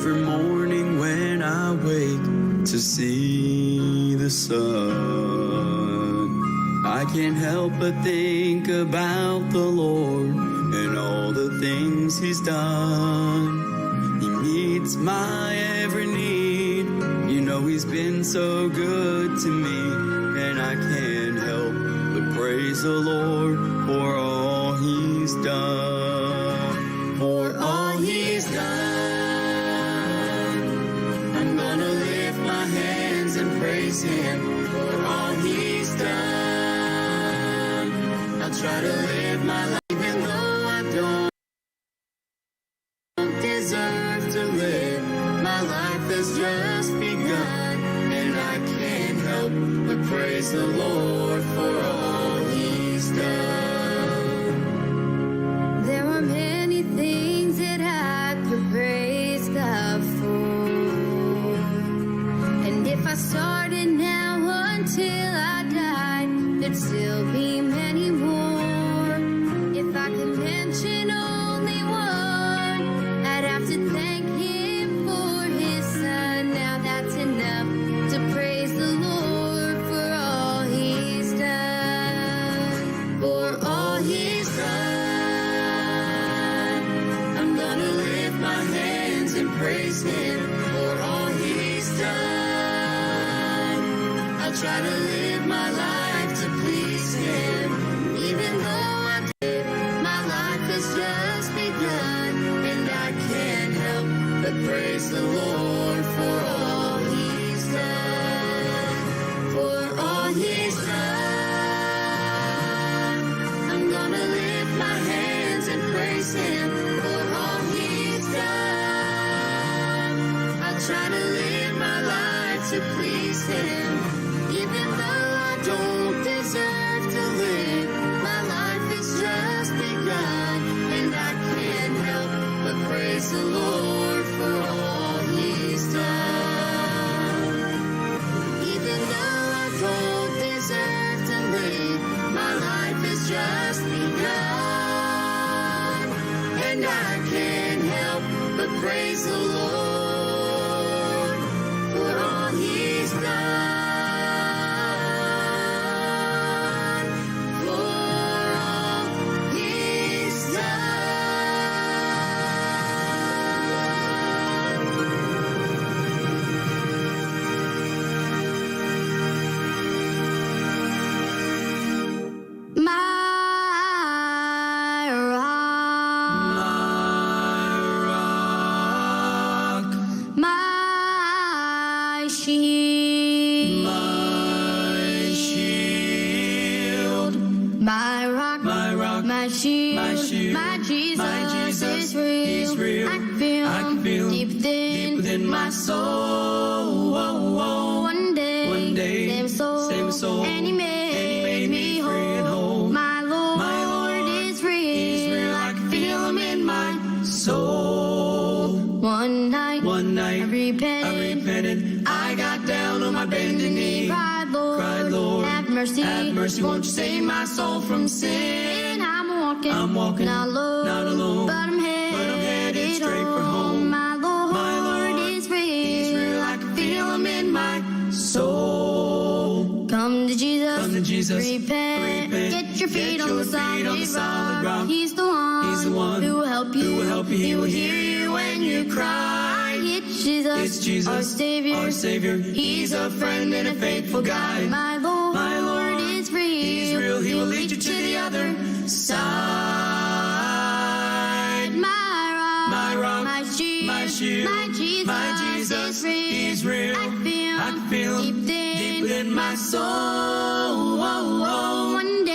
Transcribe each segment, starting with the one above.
every morning when I wake to see the sun. I can't help but think about the Lord and all the things He's done. He meets my every need. You know He's been so good to me, and I can't help but praise the Lord for all He's done. For all He's done, I'm gonna lift my hands and praise Him. For all He's done, I'll try to live my life even though I don't deserve to live. My life has just begun, and I can't help but praise the Lord for all He's done. There are many things that I could praise God for, and if I started now until I died, there'd still be many more. If I could mention only one, I'd have to thank Him for His Son. Now that's enough to praise the Lord for all He's done. For all He's done, I'm gonna lift my hands and praise Him. For all He's done, I'll try to live my life to please Him. Even though I did, my life has just begun, and I can't help but praise the Lord for all He's done. For all He's done, I'm gonna lift my hands and praise Him. For all He's done, I'll try to live my life to please Him. Even though I don't deserve to live, my life has just begun, and I can't help but praise the Lord for all He's done. Even though I don't deserve to live, my life has just begun, and I can't help but praise the Lord for all He's done. My shield, my Jesus is real. I can feel deep within my soul. One day, same soul, and He made me whole. My Lord is real. I can feel Him in my soul. One night, I repented. I got down on my bending knee. Cried, Lord, have mercy. Won't You save my soul from sin? I'm walking, not alone, but I'm headed straight for home. My Lord is real. I can feel Him in my soul. Come to Jesus, repent. Get your feet on the solid rock. He's the one who will help you. He will hear you when you cry. It's Jesus, our Savior. He's a friend and a faithful guide. My Lord is real. He's real. He will lead you to the other side. My rock, my shield, my Jesus, He's real. I can feel Him deep within my soul. One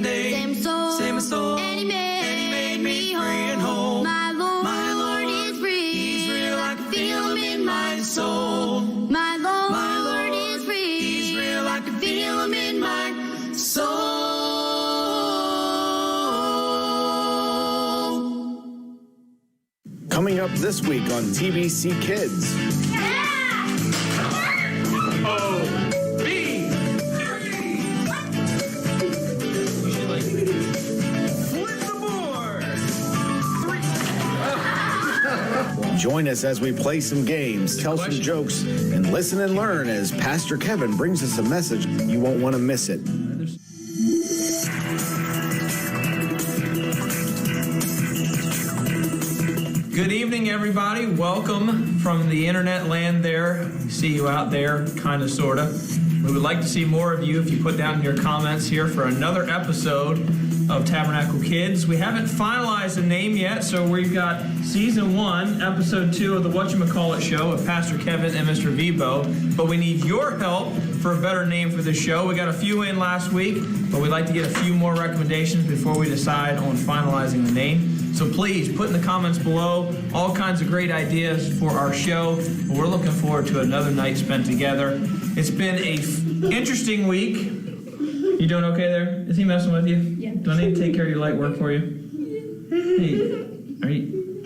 day, same soul, and He made me free and whole. My Lord is real. He's real. I can feel Him in my soul. My Lord is real. He's real. I can feel Him in my soul. Coming up this week on TBC Kids. Join us as we play some games, tell some jokes, and listen and learn as Pastor Kevin brings us a message you won't want to miss it. Good evening, everybody. Welcome from the internet land there. We see you out there, kind of, sort of. We would like to see more of you if you put down your comments here for another episode of Tabernacle Kids. We haven't finalized a name yet, so we've got Season 1, Episode 2 of the Whatchamacallit show with Pastor Kevin and Mr. Vibo. But we need your help for a better name for the show. We got a few in last week, but we'd like to get a few more recommendations before we decide on finalizing the name. So please put in the comments below all kinds of great ideas for our show. We're looking forward to another night spent together. It's been a interesting week. You doing okay there? Is he messing with you? Yeah. Do I need to take care of your light work for you? Hey, are you?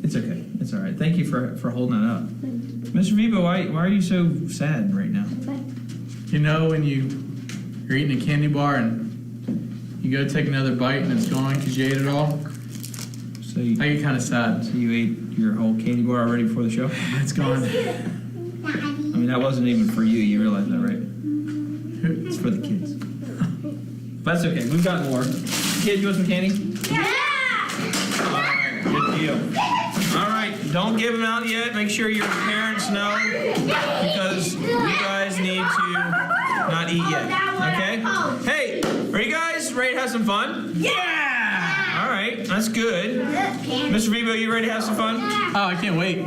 It's okay. It's all right. Thank you for holding that up. Mr. Vibo, why are you so sad right now? You know when you're eating a candy bar and you go take another bite and it's gone because you ate it all? So you, I get kind of sad. So you ate your whole candy bar already before the show? It's gone. I mean, that wasn't even for you. You realize that, right? It's for the kids. But that's okay. We've got more. Kid, you want some candy? Yeah! All right. Good deal. All right. Don't give them out yet. Make sure your parents know because you guys need to not eat yet. Okay? Hey, are you guys ready to have some fun? Yeah! All right. That's good. Mr. Vibo, you ready to have some fun? Oh, I can't wait.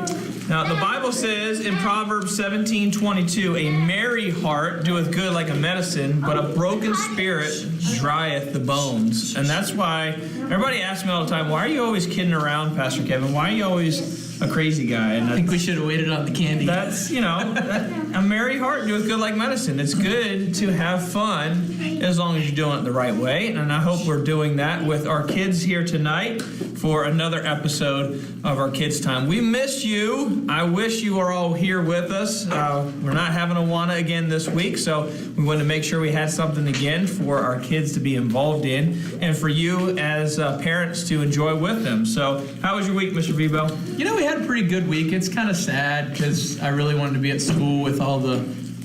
Now, the Bible says in Proverbs 17:22, a merry heart doeth good like a medicine, but a broken spirit drieth the bones. And that's why everybody asks me all the time, why are you always kidding around, Pastor Kevin? Why are you always a crazy guy? And I think we should have waited on the candy. that's, a merry heart doeth good like medicine. It's good to have fun as long as you're doing it the right way. And I hope we're doing that with our kids here tonight for another episode of our Kids Time. We miss you. I wish you were all here with us. We're not having Awana again this week, so we wanted to make sure we had something again for our kids to be involved in and for you as parents to enjoy with them. So how was your week, Mr. Vibo? You know, we had a pretty good week. It's kind of sad because I really wanted to be at school with all the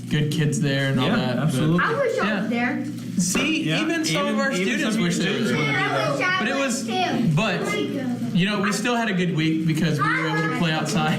good kids there and all that. Absolutely. I wish I was there. See, Yeah, even some of our students wish they were there. But it was, but, you know, we still had a good week because we were able to play outside.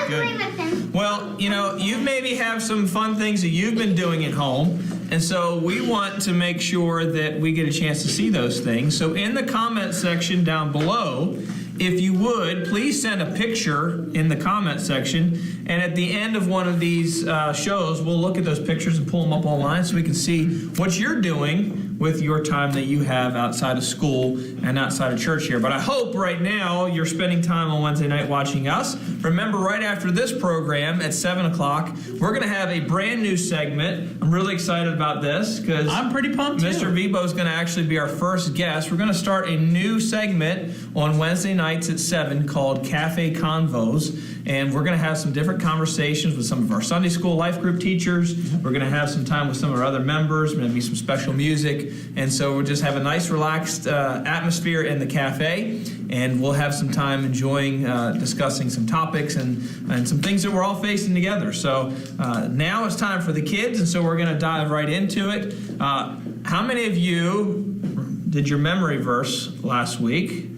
Good. Well, you maybe have some fun things that you've been doing at home, and so we want to make sure that we get a chance to see those things. So in the comment section down below, if you would, please send a picture in the comment section, and at the end of one of these shows, we'll look at those pictures and pull them up online so we can see what you're doing with your time that you have outside of school and outside of church here. But I hope right now you're spending time on Wednesday night watching us. Remember, right after this program at 7 o'clock, we're going to have a brand new segment. I'm really excited about this because I'm pretty pumped too. Mr. Vibo is going to actually be our first guest. We're going to start a new segment on Wednesday nights at 7 called Cafe Convos. And we're going to have some different conversations with some of our Sunday school life group teachers. We're going to have some time with some of our other members, maybe some special music. And so we'll just have a nice, relaxed atmosphere in the cafe. And we'll have some time enjoying discussing some topics and some things that we're all facing together. So now it's time for the kids. And so we're going to dive right into it. How many of you did your memory verse last week?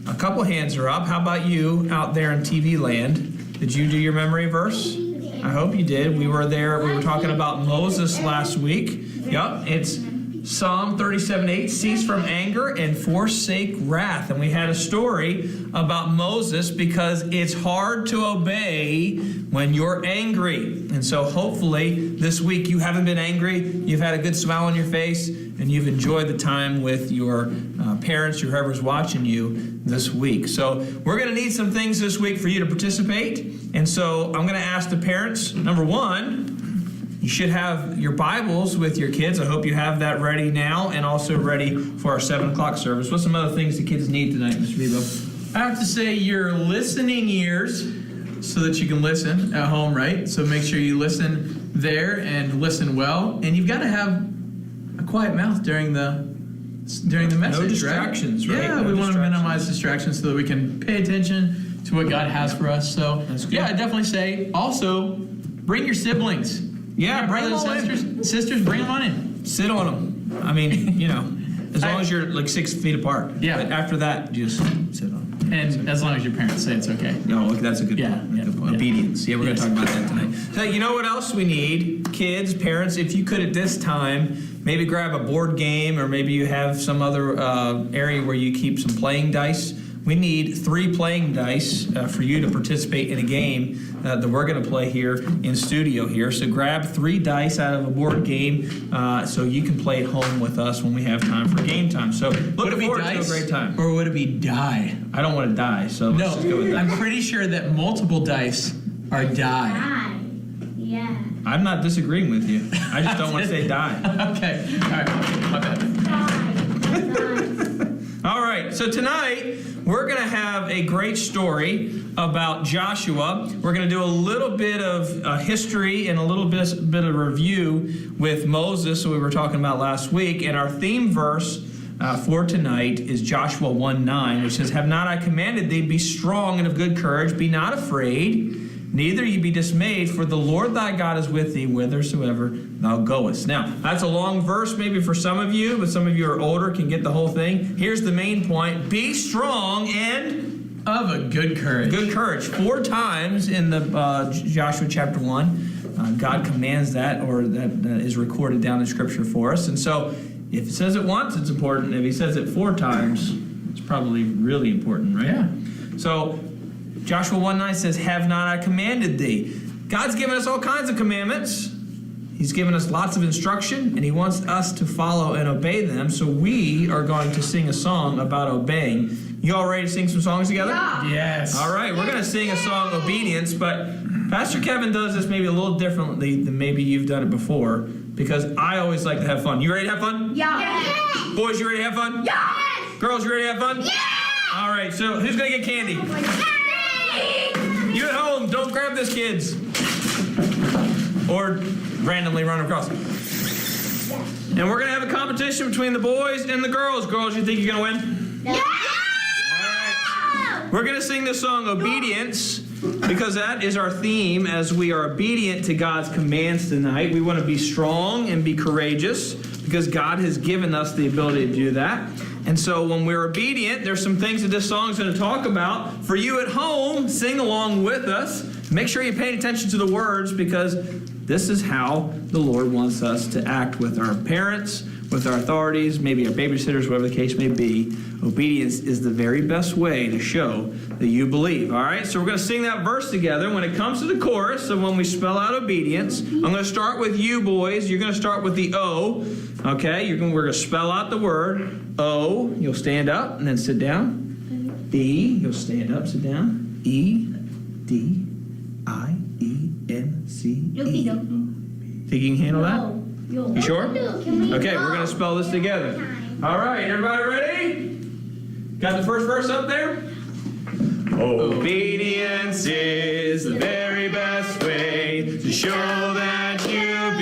A couple hands are up. How about you out there in TV land? Did you do your memory verse? I hope you did. We were there. We were talking about Moses last week. Yep, it's Psalm 37:8, cease from anger and forsake wrath. And we had a story about Moses because it's hard to obey when you're angry. And so hopefully this week you haven't been angry, you've had a good smile on your face, and you've enjoyed the time with your parents or whoever's watching you this week. So we're going to need some things this week for you to participate. And so I'm going to ask the parents, number one, you should have your Bibles with your kids. I hope you have that ready now and also ready for our 7 o'clock service. What's some other things the kids need tonight, Mr. Vibo? I have to say your listening ears so that you can listen at home, right? So make sure you listen there and listen well. And you've got to have a quiet mouth during the during the message. No distractions, right? Yeah, we want to minimize distractions so that we can pay attention to what God has for us. So, yeah, I'd definitely say also bring your siblings. Yeah, bring brothers and sisters, bring them on in. Sit on them. I mean, as long as you're like 6 feet apart. Yeah. But after that, just sit on them. And as long as your parents say it's okay. No, look, that's a good point. Good point. Obedience. Yeah, we're going to talk about that tonight. So, you know what else we need? Kids, parents, if you could at this time, maybe grab a board game, or maybe you have some other area where you keep some playing dice. We need 3 playing dice for you to participate in a game that we're going to play here in studio here. So grab 3 dice out of a board game so you can play at home with us when we have time for game time. So look forward to a great time. Or would it be die? I don't want to die, so let's just go with that. I'm pretty sure that multiple dice are die. Yeah. I'm not disagreeing with you. I just don't want to say die. Okay. All right. My bad. All right. So tonight we're going to have a great story about Joshua. We're going to do a little bit of history and a little bit of review with Moses, that we were talking about last week. And our theme verse for tonight is Joshua 1:9, which says, "Have not I commanded thee, be strong and of good courage, be not afraid, neither ye be dismayed, for the Lord thy God is with thee whithersoever thou goest." Now, that's a long verse maybe for some of you, but some of you are older, can get the whole thing. Here's the main point. Be strong and of a good courage. Good courage. 4 times in the Joshua chapter 1, God commands that, or that is recorded down in Scripture for us. And so, if it says it once, it's important. If he says it 4 times, it's probably really important, right? Yeah. So, Joshua 1:9 says, "Have not I commanded thee?" God's given us all kinds of commandments. He's given us lots of instruction, and he wants us to follow and obey them. So we are going to sing a song about obeying. You all ready to sing some songs together? Yeah. Yes. All right, we're going to sing a song, Obedience, but Pastor Kevin does this maybe a little differently than maybe you've done it before, because I always like to have fun. You ready to have fun? Yeah. Boys, you ready to have fun? Yeah. Girls, you ready to have fun? Yeah. All right, so who's going to get candy? You at home, don't grab this, kids. Or randomly run across. And we're going to have a competition between the boys and the girls. Girls, you think you're going to win? Yeah. We're going to sing the song Obedience, because that is our theme as we are obedient to God's commands tonight. We want to be strong and be courageous because God has given us the ability to do that. And so when we're obedient, there's some things that this song is going to talk about. For you at home, sing along with us. Make sure you're paying attention to the words, because this is how the Lord wants us to act with our parents, with our authorities, maybe our babysitters, whatever the case may be. Obedience is the very best way to show that you believe. All right, so we're going to sing that verse together. When it comes to the chorus, so when we spell out obedience, I'm going to start with you boys. You're going to start with the O. Okay, we're going to spell out the word O. You'll stand up and then sit down. B. You'll stand up, sit down. E. D. I. E. N. C. E. Think you can handle that? You sure? Okay, we're going to spell this together. All right, everybody ready? Got the first verse up there? Obedience is the very best way to show that you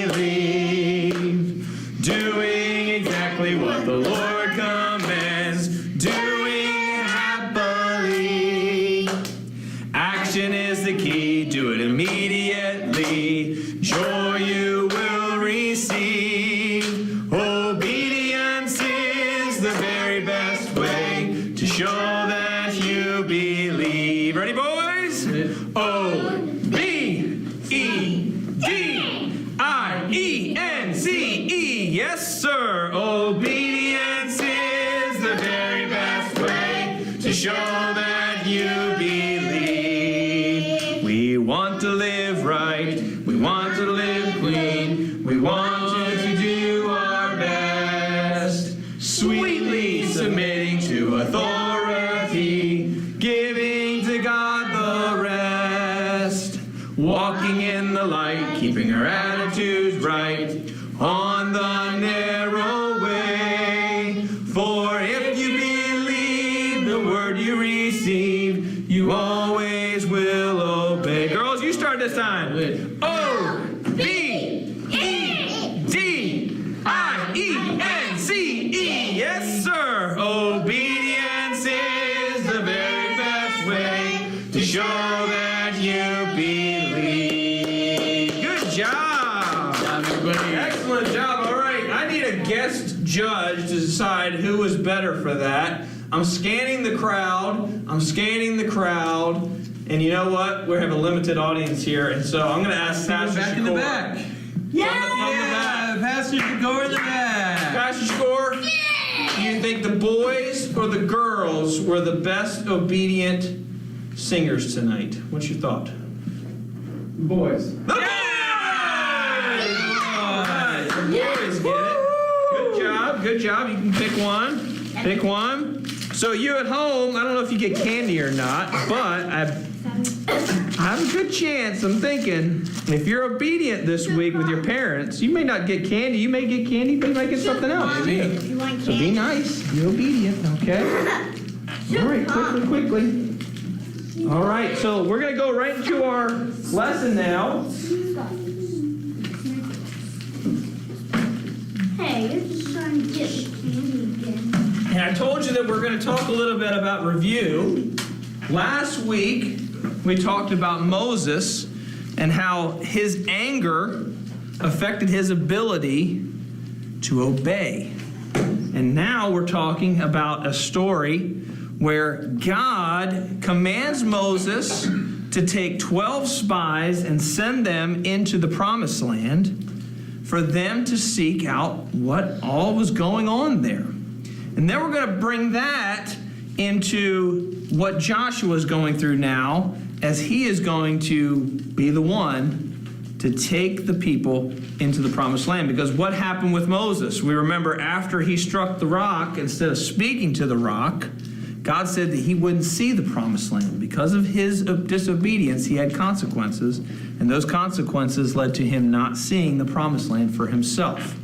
believe. Doing exactly what the Lord commands. Doing happily. Action is the key. Do it immediately. Joy you will receive. Obedience is the very best way to show that you believe. Ready, boys? O-B-E-D-I-E-N-C-E. Yes, sir. Obedience is the very best way to show that you believe. We want to live right. We want to live clean. We want to do our best. Sweetly submitting to authority. Giving to God the rest. Walking in the light. Keeping our attitudes right. On the narrow way. For if you believe the word you receive, you always will obey. Girls, you start this time. O-B-E-D-I-E-N-C-E. judge to decide who was better for that. I'm scanning the crowd. And you know what? We have a limited audience here. And so I'm going to ask Pastor back Shakour. in the back. Yeah, Pastor Shakour in the back. Pastor Shakour, do you think the boys or the girls were the best obedient singers tonight? What's your thought? Boys. The boys! All right, the boys get it. Good job. You can pick one. So you at home, I don't know if you get candy or not, but I have a good chance. I'm thinking if you're obedient this week with your parents, you may not get candy. You may get candy, but you might get something else. So be nice. Be obedient, okay? All right, quickly. All right, so we're going to go right into our lesson now. Hey, you're just trying to get me candy again. And I told you that we're going to talk a little bit about review. Last week, we talked about Moses and how his anger affected his ability to obey. And now we're talking about a story where God commands Moses to take 12 spies and send them into the promised land for them to seek out what all was going on there. And then we're going to bring that into what Joshua is going through now, as he is going to be the one to take the people into the promised land. Because what happened with Moses? We remember after he struck the rock, instead of speaking to the rock, God said that he wouldn't see the promised land. Because of his disobedience, he had consequences, and those consequences led to him not seeing the promised land for himself.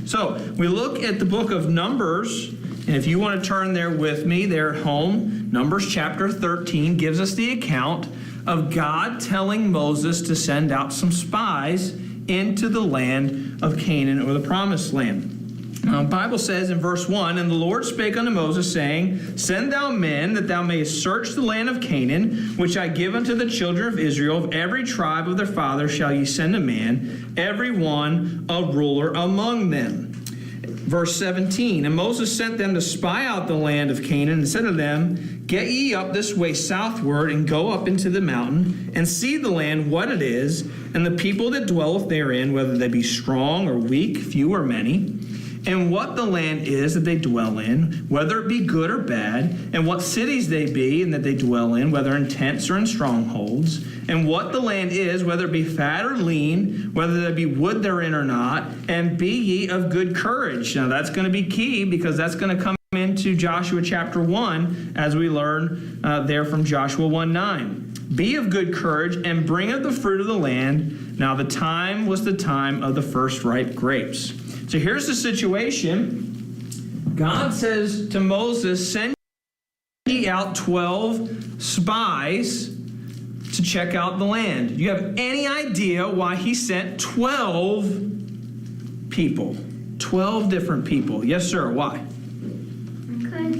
So we look at the book of Numbers, and if you want to turn there with me, there at home, Numbers chapter 13 gives us the account of God telling Moses to send out some spies into the land of Canaan, or the promised land. The Bible says in verse 1, "And the Lord spake unto Moses, saying, Send thou men, that thou mayest search the land of Canaan, which I give unto the children of Israel. Of every tribe of their father shall ye send a man, every one a ruler among them." Verse 17, "And Moses sent them to spy out the land of Canaan, and said to them, Get ye up this way southward, and go up into the mountain, and see the land what it is, and the people that dwelleth therein, whether they be strong or weak, few or many, and what the land is that they dwell in, whether it be good or bad, and what cities they be, and that they dwell in, whether in tents or in strongholds, and what the land is, whether it be fat or lean, whether there be wood therein or not, and be ye of good courage." Now that's going to be key, because that's going to come into Joshua chapter 1, as we learn there from Joshua 1:9. "Be of good courage, and bring of the fruit of the land. Now the time was the time of the first ripe grapes." So here's the situation. God says to Moses, "Send ye out 12 spies to check out the land." Do you have any idea why he sent 12 people? 12 different people. Yes, sir. Why? Because,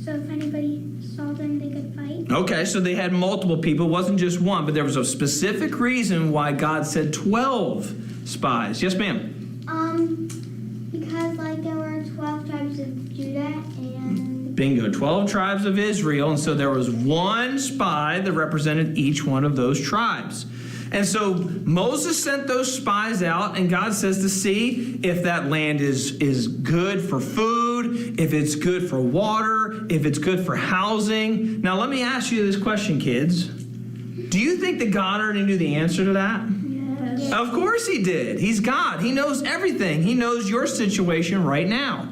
so if anybody saw them, they could fight. Okay, so they had multiple people. It wasn't just one, but there was a specific reason why God said 12 spies. Yes, ma'am? Because, there were 12 tribes of Judah and... Bingo, 12 tribes of Israel, and so there was one spy that represented each one of those tribes. And so Moses sent those spies out, and God says to see if that land is good for food, if it's good for water, if it's good for housing. Now let me ask you this question, kids. Do you think that God already knew the answer to that? Yes. Of course he did. He's God. He knows everything. He knows your situation right now.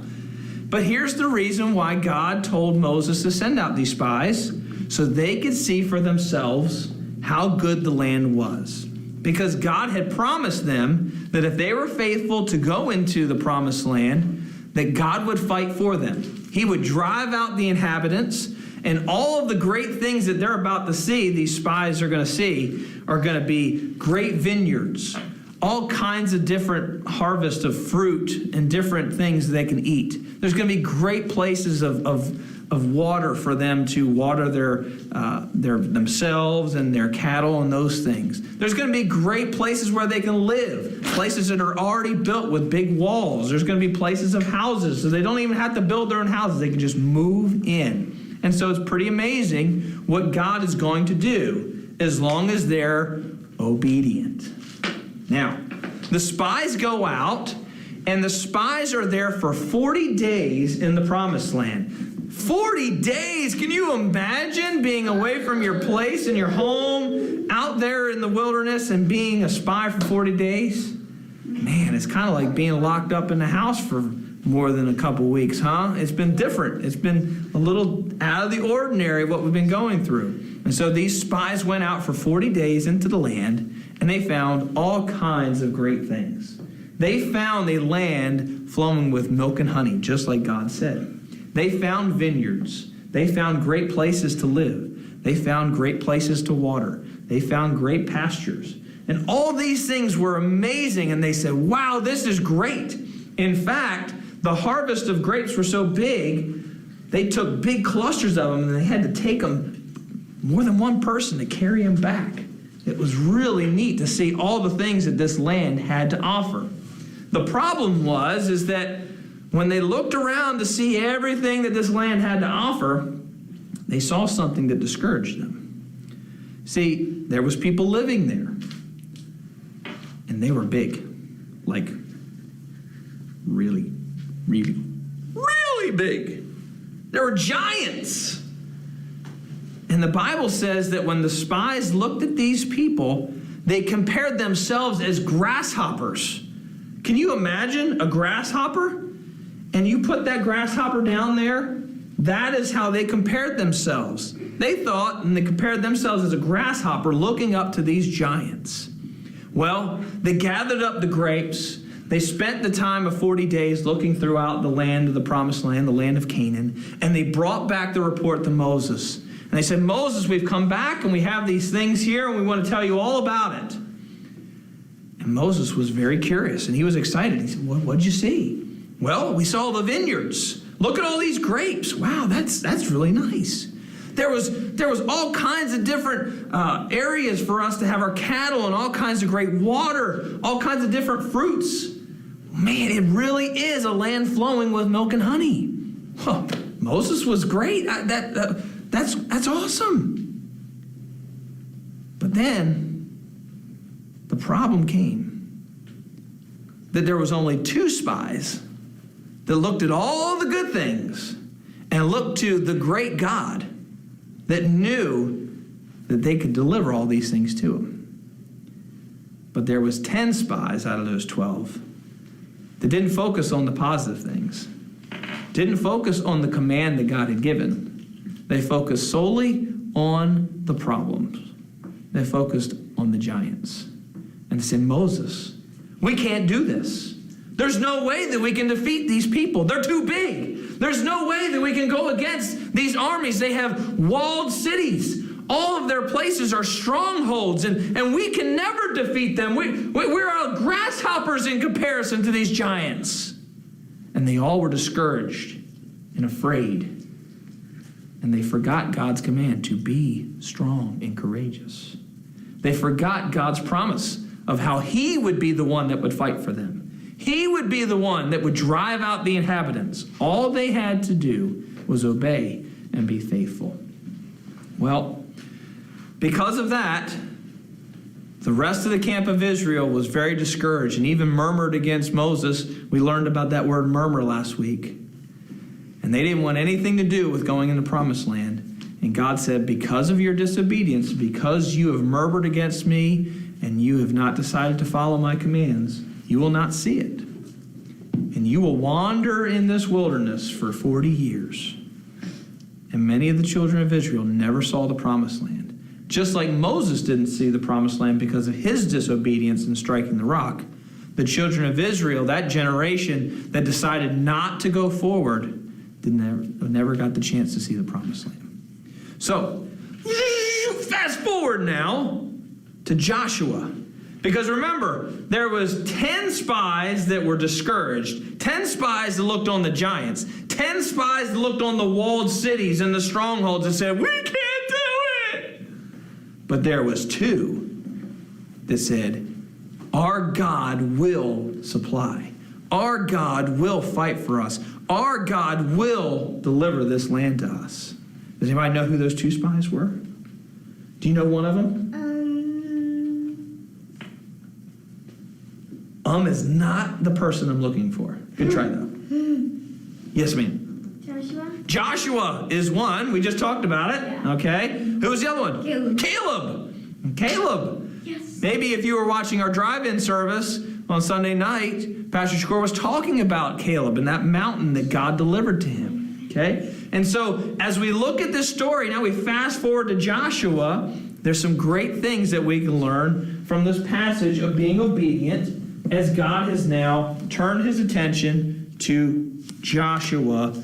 But here's the reason why God told Moses to send out these spies, so they could see for themselves how good the land was. Because God had promised them that if they were faithful to go into the promised land, that God would fight for them. He would drive out the inhabitants, and all of the great things that they're about to see, these spies are going to see, are going to be great vineyards, all kinds of different harvest of fruit and different things they can eat. There's going to be great places of of water for them to water their themselves and their cattle and those things. There's going to be great places where they can live, places that are already built with big walls. There's going to be places of houses, so they don't even have to build their own houses. They can just move in. And so it's pretty amazing what God is going to do as long as they're obedient. Now, the spies go out, and the spies are there for 40 days in the promised land. 40 days! Can you imagine being away from your place and your home, out there in the wilderness, and being a spy for 40 days? Man, it's kind of like being locked up in the house for more than a couple weeks, huh? It's been different. It's been a little out of the ordinary what we've been going through. And so these spies went out for 40 days into the land, and they found all kinds of great things. They found a land flowing with milk and honey, just like God said. They found vineyards. They found great places to live. They found great places to water. They found great pastures. And all these things were amazing, and they said, wow, this is great. In fact, the harvest of grapes were so big, they took big clusters of them, and they had to take them, more than one person, to carry them back. It was really neat to see all the things that this land had to offer. The problem is that when they looked around to see everything that this land had to offer, they saw something that discouraged them. See, there was people living there, and they were big, like really, really, really big. There were giants. And the Bible says that when the spies looked at these people, they compared themselves as grasshoppers. Can you imagine a grasshopper? And you put that grasshopper down there, that is how they compared themselves. They thought, and they compared themselves as a grasshopper looking up to these giants. Well, they gathered up the grapes. They spent the time of 40 days looking throughout the land of the promised land, the land of Canaan, and they brought back the report to Moses. And they said, Moses, we've come back and we have these things here and we want to tell you all about it. And Moses was very curious and he was excited. He said, what'd you see? Well, we saw the vineyards. Look at all these grapes. Wow, that's really nice. There was all kinds of different areas for us to have our cattle and all kinds of great water, all kinds of different fruits. Man, it really is a land flowing with milk and honey. Huh, Moses was great. That's awesome. But then the problem came that there was only 2 spies that looked at all the good things and looked to the great God that knew that they could deliver all these things to him. But there was 10 spies out of those 12 that didn't focus on the positive things, didn't focus on the command that God had given. They focused solely on the problems. They focused on the giants. And they said, Moses, we can't do this. There's no way that we can defeat these people. They're too big. There's no way that we can go against these armies. They have walled cities. All of their places are strongholds, and we can never defeat them. We're grasshoppers in comparison to these giants. And they all were discouraged and afraid. And they forgot God's command to be strong and courageous. They forgot God's promise of how he would be the one that would fight for them. He would be the one that would drive out the inhabitants. All they had to do was obey and be faithful. Well, because of that, the rest of the camp of Israel was very discouraged and even murmured against Moses. We learned about that word murmur last week. And they didn't want anything to do with going in the promised land. And God said, because of your disobedience, because you have murmured against me and you have not decided to follow my commands, you will not see it. And you will wander in this wilderness for 40 years. And many of the children of Israel never saw the promised land. Just like Moses didn't see the promised land because of his disobedience in striking the rock, the children of Israel, that generation that decided not to go forward, never got the chance to see the promised land. So, fast forward now to Joshua. Because remember, there was 10 spies that were discouraged, 10 spies that looked on the giants, 10 10 spies that looked on the walled cities and the strongholds and said, we can't do it. But there was 2 that said, our God will supply. Our God will fight for us. Our God will deliver this land to us. Does anybody know who those 2 spies were? Do you know one of them? Is not the person I'm looking for. Good try, though. Yes, ma'am. Joshua is one. We just talked about it. Yeah. Okay. Who was the other one? Caleb. Yes. Maybe if you were watching our drive-in service on Sunday night, Pastor Shakour was talking about Caleb and that mountain that God delivered to him. Okay. And so as we look at this story, now we fast forward to Joshua. There's some great things that we can learn from this passage of being obedient, as God has now turned his attention to Joshua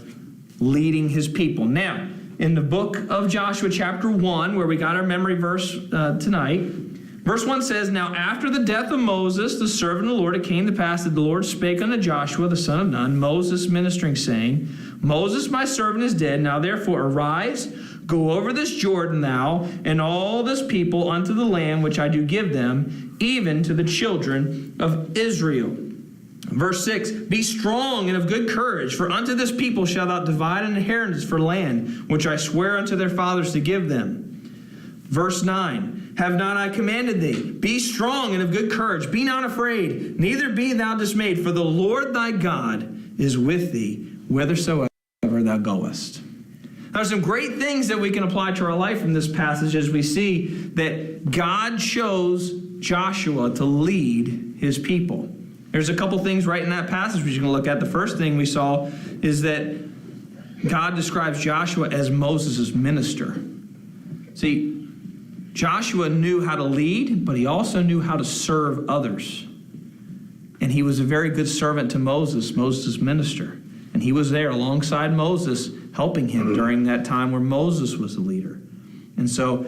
leading his people. Now, in the book of Joshua chapter 1, where we got our memory verse tonight, verse 1 says, now after the death of Moses, the servant of the Lord, it came to pass that the Lord spake unto Joshua, the son of Nun, Moses ministering, saying, Moses my servant is dead. Now therefore arise, go over this Jordan, thou and all this people, unto the land which I do give them, even to the children of Israel. Verse 6, be strong and of good courage, for unto this people shalt thou divide an inheritance for land, which I swear unto their fathers to give them. Verse 9, have not I commanded thee? Be strong and of good courage, be not afraid, neither be thou dismayed, for the Lord thy God is with thee, whithersoever thou goest. There's some great things that we can apply to our life from this passage as we see that God chose Joshua to lead his people. There's a couple things right in that passage we're going to look at. The first thing we saw is that God describes Joshua as Moses' minister. See, Joshua knew how to lead, but he also knew how to serve others. And he was a very good servant to Moses' minister. And he was there alongside Moses, helping him during that time where Moses was the leader. And so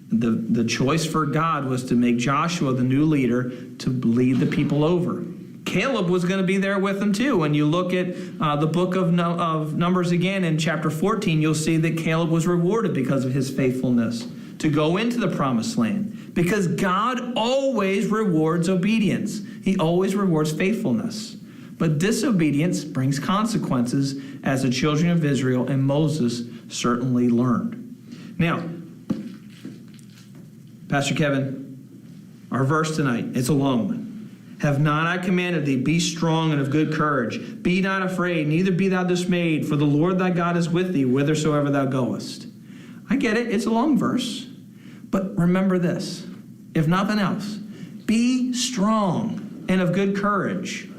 the choice for God was to make Joshua the new leader to lead the people over. Caleb was going to be there with them too. When you look at the book of Numbers again in chapter 14, you'll see that Caleb was rewarded because of his faithfulness to go into the promised land. Because God always rewards obedience. He always rewards faithfulness. But disobedience brings consequences, as the children of Israel and Moses certainly learned. Now, Pastor Kevin, our verse tonight, it's a long one. Have not I commanded thee, be strong and of good courage. Be not afraid, neither be thou dismayed, for the Lord thy God is with thee, whithersoever thou goest. I get it, it's a long verse. But remember this, if nothing else, be strong and of good courage.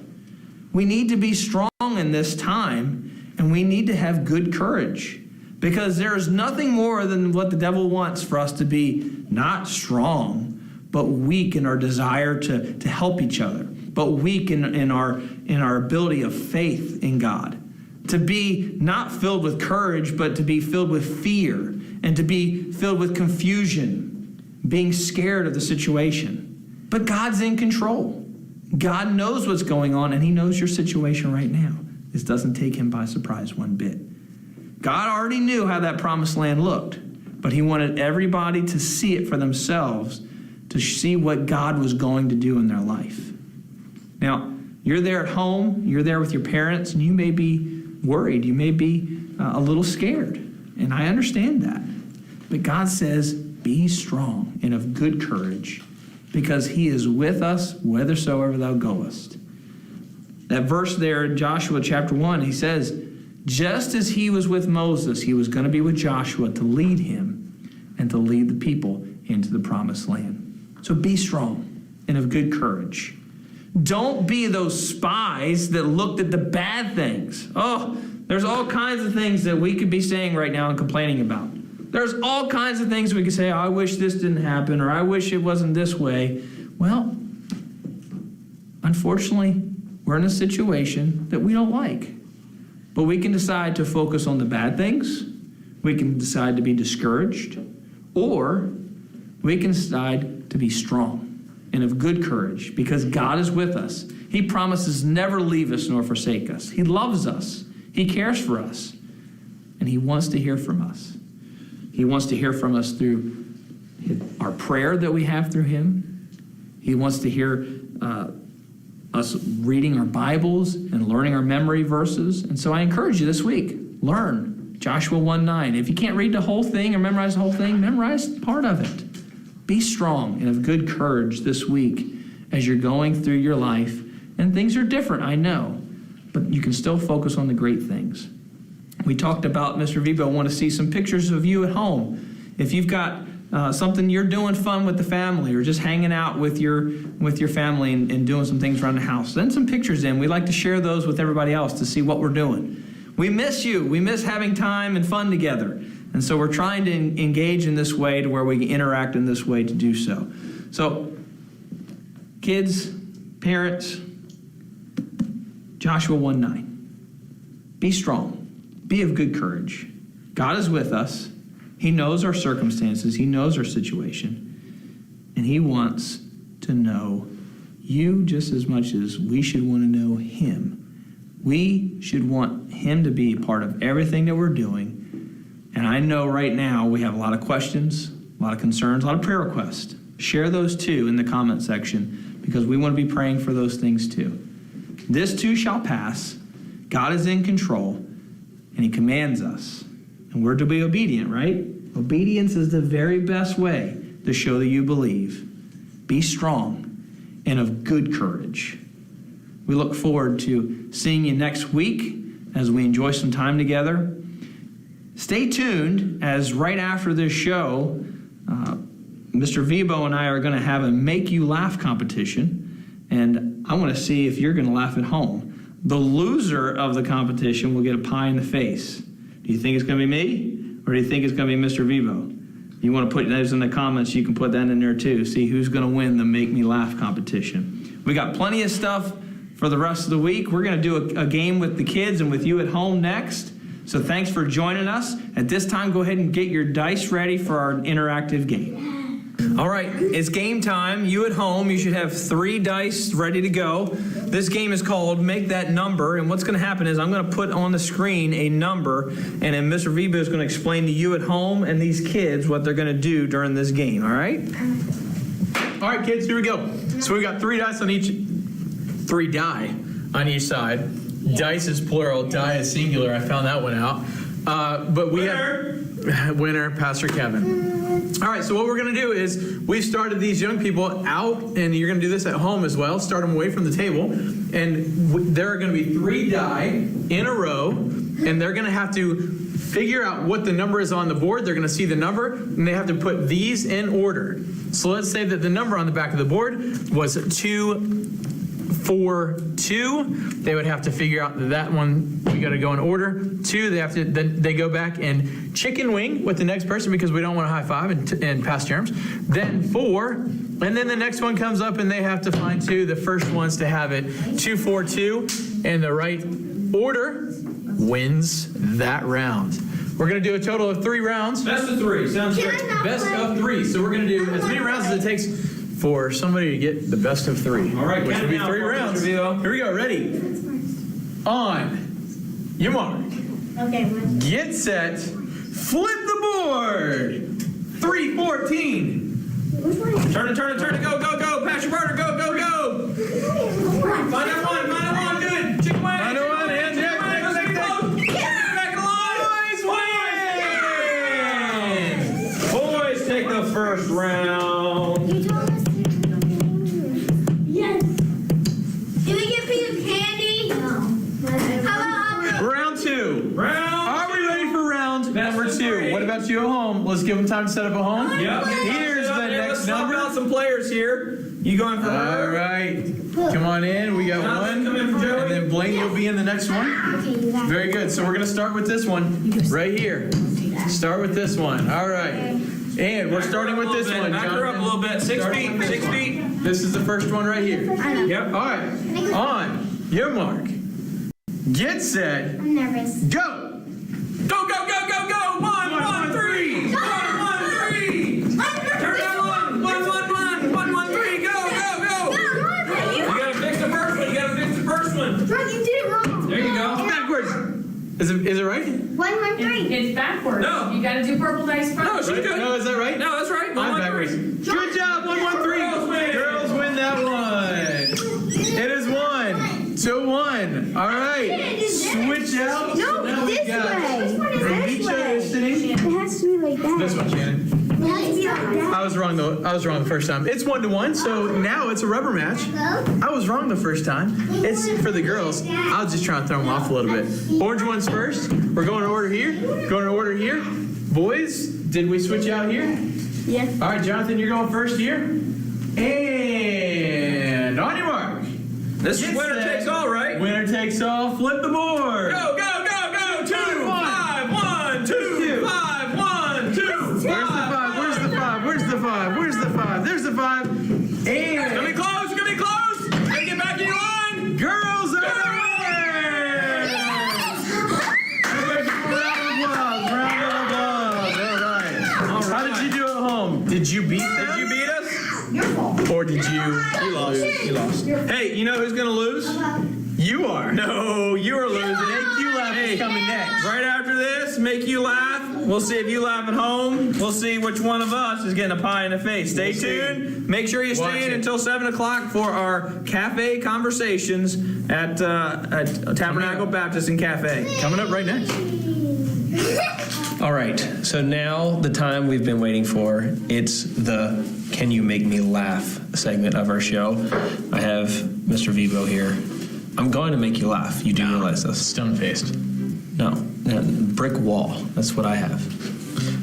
We need to be strong in this time, and we need to have good courage, because there is nothing more than what the devil wants for us to be not strong, but weak in our desire to help each other, but weak in our ability of faith in God. To be not filled with courage, but to be filled with fear, and to be filled with confusion, being scared of the situation. But God's in control. God knows what's going on, and he knows your situation right now. This doesn't take him by surprise one bit. God already knew how that promised land looked, but he wanted everybody to see it for themselves, to see what God was going to do in their life. Now, you're there at home, you're there with your parents, and you may be worried, you may be a little scared, and I understand that. But God says, be strong and of good courage, because he is with us whithersoever thou goest. That verse there in Joshua chapter 1, he says, just as he was with Moses, he was going to be with Joshua to lead him and to lead the people into the promised land. So be strong and of good courage. Don't be those spies that looked at the bad things. Oh, there's all kinds of things that we could be saying right now and complaining about. There's all kinds of things we could say, oh, I wish this didn't happen, or I wish it wasn't this way. Well, unfortunately, we're in a situation that we don't like. But we can decide to focus on the bad things. We can decide to be discouraged. Or we can decide to be strong and of good courage, because God is with us. He promises never leave us nor forsake us. He loves us. He cares for us, and He wants to hear from us. He wants to hear from us through our prayer that we have through Him. He wants to hear us reading our Bibles and learning our memory verses. And so I encourage you this week, learn Joshua 1:9. If you can't read the whole thing or memorize the whole thing, memorize part of it. Be strong and of good courage this week as you're going through your life. And things are different, I know, but you can still focus on the great things. We talked about, Mr. Vibo, want to see some pictures of you at home. If you've got something you're doing fun with the family, or just hanging out with your family and doing some things around the house, send some pictures in. We like to share those with everybody else to see what we're doing. We miss you. We miss having time and fun together. And so we're trying to engage in this way to where we can interact in this way to do so. So, kids, parents, Joshua 1:9. Be strong. Be of good courage. God is with us. He knows our circumstances. He knows our situation. And He wants to know you just as much as we should want to know Him. We should want Him to be part of everything that we're doing. And I know right now we have a lot of questions, a lot of concerns, a lot of prayer requests. Share those too in the comment section, because we want to be praying for those things too. This too shall pass. God is in control, and He commands us. And we're to be obedient, right? Obedience is the very best way to show that you believe. Be strong and of good courage. We look forward to seeing you next week as we enjoy some time together. Stay tuned, as right after this show, Mr. Vibo and I are going to have a Make You Laugh competition, and I want to see if you're going to laugh at home. The loser of the competition will get a pie in the face. Do you think it's going to be me, or do you think it's going to be Mr. Vibo? You want to put those in the comments, you can put that in there too. See who's going to win the Make Me Laugh competition. We got plenty of stuff for the rest of the week. We're going to do a game with the kids and with you at home next. So thanks for joining us. At this time, go ahead and get your dice ready for our interactive game. All right, it's game time. You at home, you should have 3 dice ready to go. This game is called Make That Number, and what's going to happen is I'm going to put on the screen a number, and then Mr. Vibo is going to explain to you at home and these kids what they're going to do during this game, all right? All right, kids, here we go. So we got 3 dice on each, 3 die on each side. Dice is plural, die is singular. I found that one out. But we have winner, Pastor Kevin. All right, so what we're going to do is we've started these young people out, and you're going to do this at home as well. Start them away from the table, and there are going to be 3 die in a row, and they're going to have to figure out what the number is on the board. They're going to see the number, and they have to put these in order. So let's say that the number on the back of the board was 242. They would have to figure out that one, we got to go in order. 2, they have to, then they go back and chicken wing with the next person, because we don't want to high five and pass germs. Then 4, and then the next one comes up and they have to find 2. The first ones to have it 242 in the right order wins that round. We're going to do a total of 3 rounds. Best of 3, sounds great. Best of 3. So we're going to do as many rounds as it takes for somebody to get the best of 3. All right, which would be 3 rounds. Here we go. Ready? On your mark. Okay. Get set. Flip the board. 314. Turn it, go. Pass your burner, go. Find that one, good. Chicken wing. Find that one, and Back alive. Boys take the first round. You told us to. Yes. Did we get a piece of candy? No. How about Round 2. Round. Are we ready for round number 2? 3. What about you at home? Let's give them time to set up at home. Yep. Here's the next number. Let's some players here. You going for her? All right. Come on in. We got Johnson, 1. come in for Joey. And then Blaine, you'll be in the next one. Okay, you got it. Very good. So we're going to start with this one right here. Start with this one. All right. And we're starting with this one. Back her up a little bit. 6 feet. 6 feet. This is the first one right here. Yep. All right. On your mark. Get set. I'm nervous. Go. Go. 1, 1, 3. 1, 1, 3. Turn that 1, 1, 1, 3. Go. You gotta fix the first one. Bro, you did it wrong. There you go. Backwards. Is it right? 1, 1, 3. It's backwards. No. You gotta do purple dice first. No, she's Right? good. No, is that right? No, that's right. I'm backwards. Good job, 1, 1, 3. Girls win that one. It is 1 to 1. All right. Switch out. No, Now we this got way. This one is from this each way. other sitting. It has to be like that. This one, Shannon. It has to be like that. I was wrong though. I was wrong the first time. It's 1 to 1, so now it's a rubber match. I was wrong the first time. It's for the girls. I was just trying to throw them off a little bit. Orange one's first. We're going in order here. Going in order here. Boys, did we switch out here? Yeah. All right, Jonathan, you're going first here. And on your mark. This is Get winner set. takes all, right? Winner takes all. Flip the board. Go, go, go, go. 2, 5, 1, 2, 5, 1, 2, 5. Where's the 5? Where's the 5? Where's the 5? Where's the 5? There's the 5. It's And gonna be close. It's gonna be close. Gotta get back in your line. girls are the winners. Everybody give a round of applause. Round of applause. All right. How did you do at home? Did you beat them? Did you beat us? Or did you? You lost. You lost. Hey, you know who's gonna lose? You are. No, you are losing. AQ Laugh is coming next. Right after this, make you laugh. We'll see if you laugh at home. We'll see which one of us is getting a pie in the face. Stay tuned. Make sure you Watch stay in it. until 7 o'clock for our cafe conversations at Tabernacle Baptist and Cafe. Coming up right next. All right, so now the time we've been waiting for. It's the Can You Make Me Laugh segment of our show. I have Mr. Vivo here. I'm going to make you laugh. You do realize this? Stone-faced. No, brick wall. That's what I have.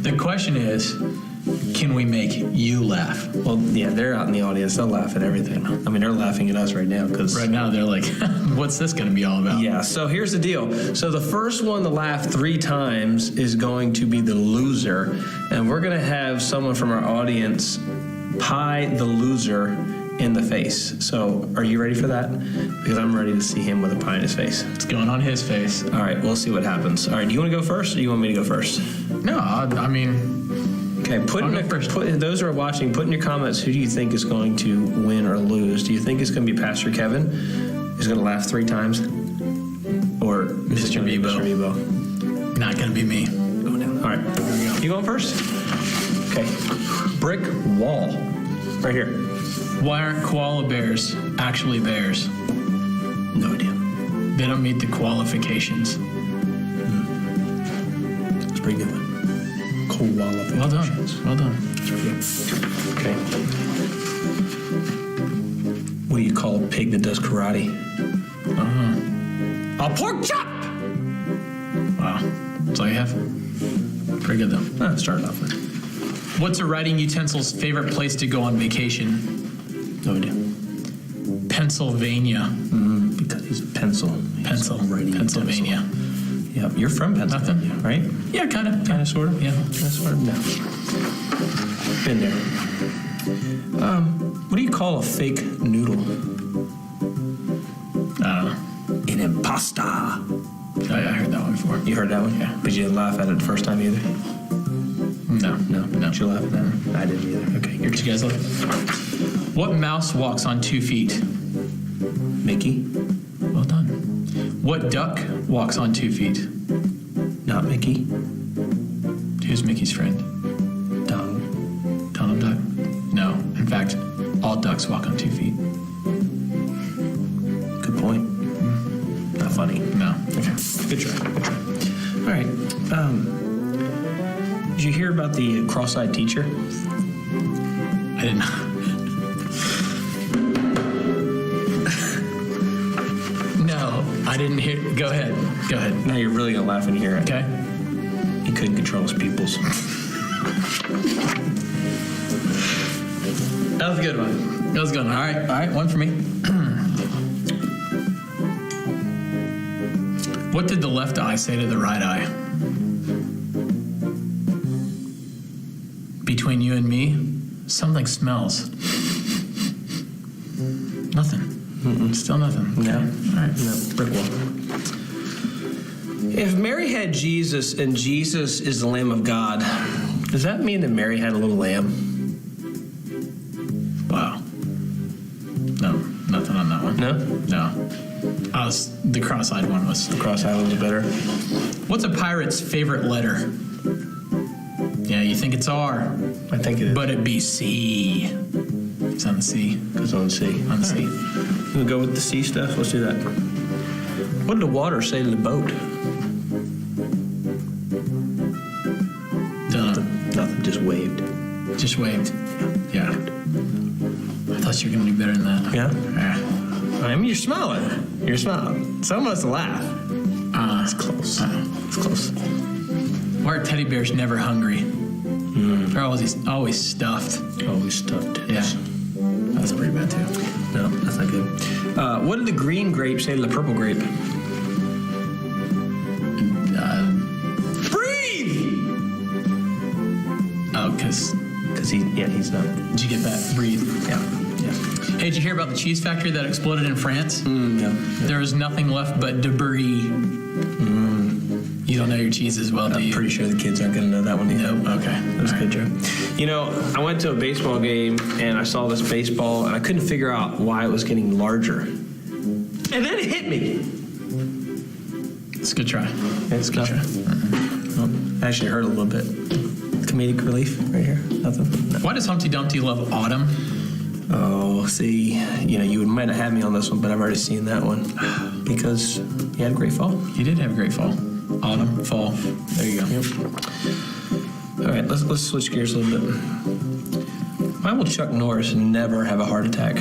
The question is, can we make you laugh? Well, yeah, they're out in the audience. They'll laugh at everything. I mean, they're laughing at us right now because... Right now, they're like, what's this going to be all about? Yeah, so here's the deal. So the first one to laugh 3 times is going to be the loser. And we're going to have someone from our audience pie the loser in the face. So are you ready for that? Because I'm ready to see him with a pie in his face. It's going on his face. All right, we'll see what happens. All right, do you want to go first or do you want me to go first? No, I mean, Okay, I'll go first. Those who are watching, put in your comments who do you think is going to win or lose. Do you think it's going to be Pastor Kevin, who's going to laugh 3 times? Or Mr. Vivo. Mr. Vivo. not going to be me. Go down. All right. You going first? Okay. Brick wall. Right here. Why aren't koala bears actually bears? No idea. They don't meet the qualifications. It's pretty good one. Qualifications. Well done. Well done. Okay. What do you call a pig that does karate? A pork chop! Wow. That's all you have? Pretty good, though. Started off with. What's a writing utensil's favorite place to go on vacation? No idea. Pennsylvania. Because he's a pencil. Pennsylvania. Yep. You're from Pennsylvania, Nothing. right? Yeah, kind of. Kind of, sort of? Yeah. Sort of? No. Been there. What do you call a fake noodle? An impasta. I heard that one before. You heard that one? Yeah. But you didn't laugh at it the first time either? No. No. Did you laugh at that? I didn't either. Okay, Did you guys look? What mouse walks on 2 feet? Mickey? Well done. What duck walks on 2 feet? Not Mickey. Who's Mickey's friend? Donald. Donald Duck? No. In fact, all ducks walk on 2 feet. Good point. Not funny. No. Okay. Good try. All right. Did you hear about the cross-eyed teacher? I didn't know. No, I didn't hear. Go ahead. Go ahead. Now you're really gonna laugh when you hear it. Okay. He couldn't control his pupils. That was a good one. That was a good one. All right, one for me. What did the left eye say to the right eye? Between you and me, something smells. Nothing. Still nothing. No. All right. No. Brick wall. If Mary had Jesus and Jesus is the Lamb of God, does that mean that Mary had a little lamb? Wow. No, nothing on that one. No? No. The cross-eyed one was. Cross-eyed was better. What's a pirate's favorite letter? Yeah, you think it's R. I think it is. But it'd be C. It's on the C. It's on C. On the C. We'll go with the C stuff. Let's do that. What did the water say to the boat? Nothing. Just waved. Just waved. Yeah. I thought you were going to do better than that. Yeah? Yeah. I mean, you're smiling. You're smiling. Someone must laugh. It's close. It's close. Why are teddy bears never hungry? They're always stuffed. Always stuffed. Yeah. That's pretty bad, too. No, that's not good. What did the green grape say to the purple grape? Breathe! Oh, because he's not. Did you get that? Breathe. Yeah. Hey, did you hear about the cheese factory that exploded in France? No. There was nothing left but debris. You don't know your cheese as well, do you? I'm pretty sure the kids aren't going to know that one either. Nope. Okay. That was good, Joe. You know, I went to a baseball game and I saw this baseball and I couldn't figure out why it was getting larger. And then it hit me. It's a good try. It's good try. Well, I actually hurt a little bit. Comedic relief right here. Nothing. No. Why does Humpty Dumpty love autumn? Oh, see, you might have had me on this one, but I've already seen that one because you had a great fall. You did have a great fall. Autumn, fall. There you go. Yep. All right, let's switch gears a little bit. Why will Chuck Norris never have a heart attack?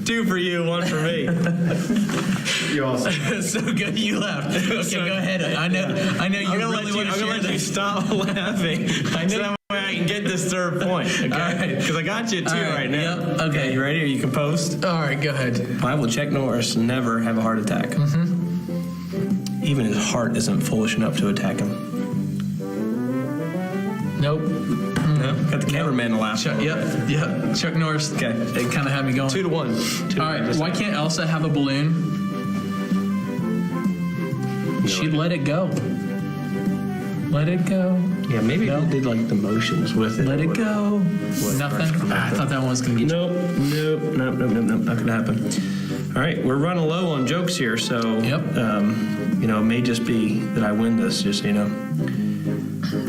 Two for you, one for me. You also. So good you laughed. Okay, go ahead. I know you really want to share let you stop laughing. I know that way I can get this third point. Okay, because I got you at two right now. Yep. Okay. You ready? Are you composed? All right, go ahead. Why will Chuck Norris never have a heart attack? Mm-hmm. Even his heart isn't foolish enough to attack him. Nope. No? Got the cameraman to laugh. Yep. Chuck Norris. Okay. It kind of had me going. 2-1. All right. Why can't Elsa have a balloon? She'd let it go. Let it go. Yeah, maybe they did like the motions with it. Let it go. Nothing. I thought that one was going to get you. Nope. Not going to happen. All right, we're running low on jokes here, so Yep. It may just be that I win this, just so you know.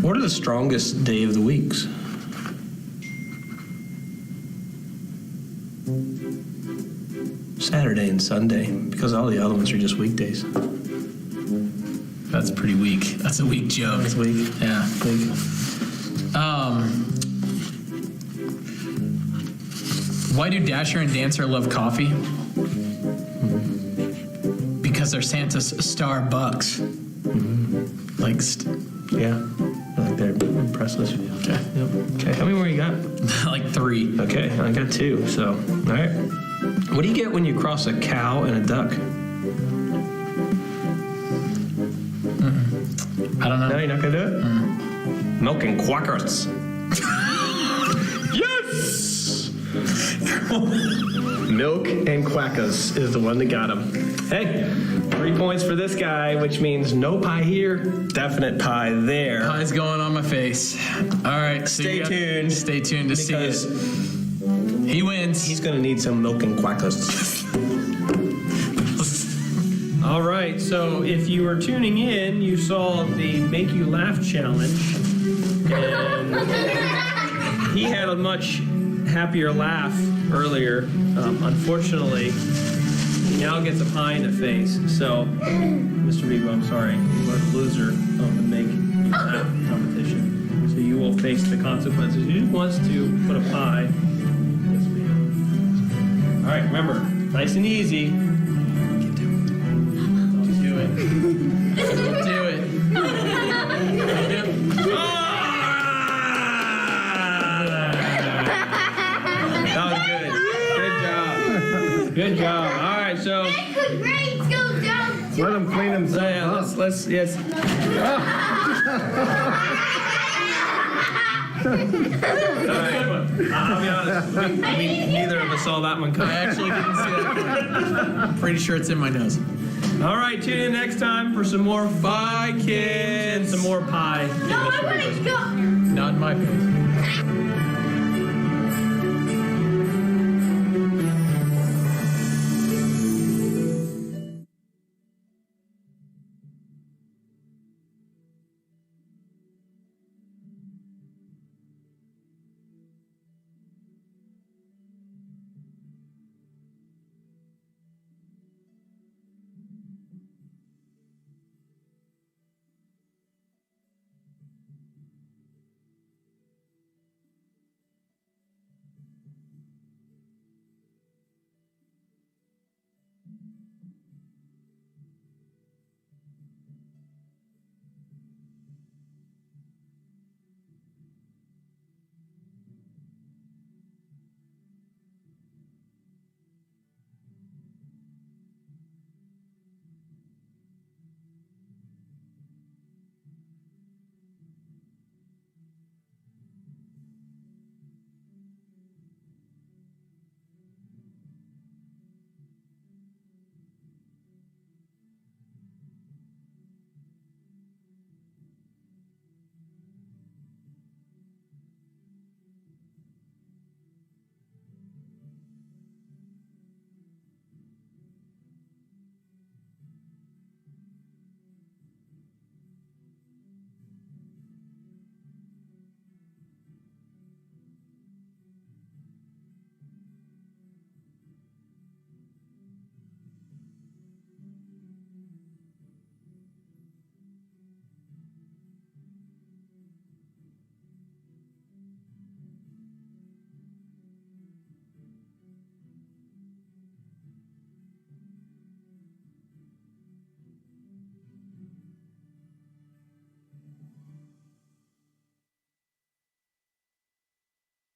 What are the strongest day of the weeks? Saturday and Sunday, because all the other ones are just weekdays. That's pretty weak. That's a weak joke. That's weak. Yeah. Weak. Why do Dasher and Dancer love coffee? Because they're Santa's Starbucks. Like, Yeah. I think they're impressive. okay. Yep. Okay, how many more you got? Like 3. Okay, I got 2, so, all right. What do you get when you cross a cow and a duck? I don't know. No, you're not gonna do it? Milk and quackers. Yes! Milk and quackers is the one that got him. Hey, 3 points for this guy, which means no pie here, definite pie there. Pie's going on my face. All right. So Stay tuned. Stay tuned to see Because it. He wins. he's gonna need some milk and quackers. All right, so if you were tuning in, you saw the Make You Laugh challenge, and he had a much happier laugh earlier. Unfortunately, he now gets a pie in the face. So, Mr. Bebo, I'm sorry, you are the loser of the Make You Laugh competition. So you will face the consequences. He just wants to put a pie. Yes, ma'am. All right, remember, nice and easy. Do it. Do it. That was good. Good job. All right, so Grades go down. Let them clean themselves. let's yes. All right. I'll be honest. We neither of us saw that one I coming. actually didn't see that. I'm pretty sure it's in my nose. All right, tune in next time for some more Bye Kids and some more pie. No, I want to go. Not in my face.